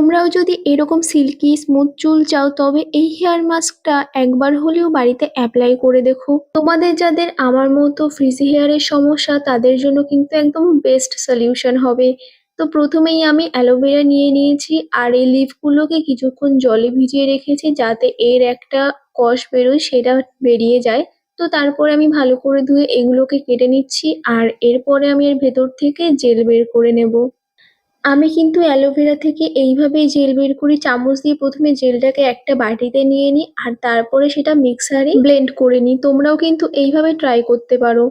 তোমরাও যদি এরকম সিল্কি স্মুথ চুল চাও তবে এই হেয়ার মাস্কটা একবার হলেও বাড়িতে অ্যাপ্লাই করে দেখো। তোমাদের যাদের আমার মতো ফ্রিজি হেয়ারের সমস্যা তাদের জন্য কিন্তু একদম বেস্ট সলিউশন হবে। তো প্রথমেই আমি অ্যালোভেরা নিয়ে নিয়েছি আর এই লিফগুলোকে কিছুক্ষণ জলে ভিজিয়ে রেখেছি যাতে এর একটা কষ বেরোয় সেটা বেরিয়ে যায়। তো তারপরে আমি ভালো করে ধুয়ে এগুলোকে কেটে নিচ্ছি আর এরপরে আমি এর ভেতর থেকে জেল বের করে নেব। আমি কিন্তু অ্যালোভেরা থেকে এইভাবেই জেল বের করি, চামচ দিয়ে প্রথমে জেলটাকে একটা বাটিতে নিয়ে নিই আর তারপরে সেটা মিক্সারে ব্লেন্ড করে নিই। তোমরাও কিন্তু এইভাবে ট্রাই করতে পারো।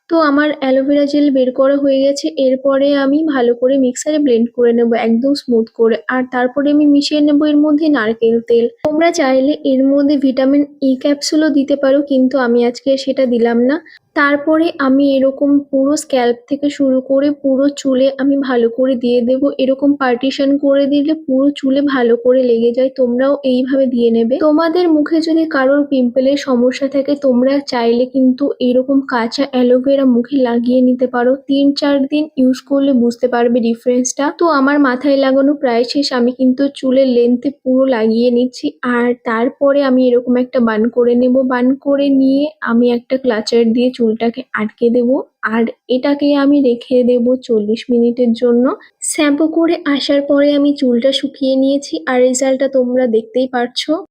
তো আমার অ্যালোভেরা জেল বের করা হয়ে গেছে, এরপরে আমি ভালো করে মিক্সারে ব্লেন্ড করে নেব একদম স্মুথ করে। আর তারপরে আমি মিশিয়ে নেব এর মধ্যে নারকেল তেল। তোমরা চাইলে এর মধ্যে ভিটামিন ই ক্যাপসুলও দিতে পারো, কিন্তু আমি আজকে সেটা দিলাম না। তারপরে আমি এরকম পুরো স্ক্যাল্প থেকে শুরু করে পুরো চুলে আমি ভালো করে দিয়ে দেব। এরকম পার্টিশন করে দিলে পুরো চুলে ভালো করে লেগে যায়। তোমরাও এইভাবে দিয়ে নেবে। তোমাদের মুখে যদি কারোর পিম্পলের সমস্যা থাকে তোমরা চাইলে কিন্তু এরকম কাঁচা অ্যালোভেরা মুখে লাগিয়ে নিতে পারো। 3-4 দিন ইউজ করলে বুঝতে পারবে ডিফারেন্সটা। তো আমার মাথায় লাগানো প্রায় শেষ, আমি কিন্তু চুলের লেন্থে পুরো লাগিয়ে নিচ্ছি আর তারপরে আমি এরকম একটা বান করে নেব। বান করে নিয়ে আমি একটা ক্লাচার দিয়ে চুলটাকে আটকে দেব আর এটাকে আমি রেখে দেব 40 মিনিটের জন্য। শ্যাম্পু করে আসার পরে আমি চুলটা শুকিয়ে নিয়েছি আর রেজাল্টটা তোমরা দেখতেই পারছো।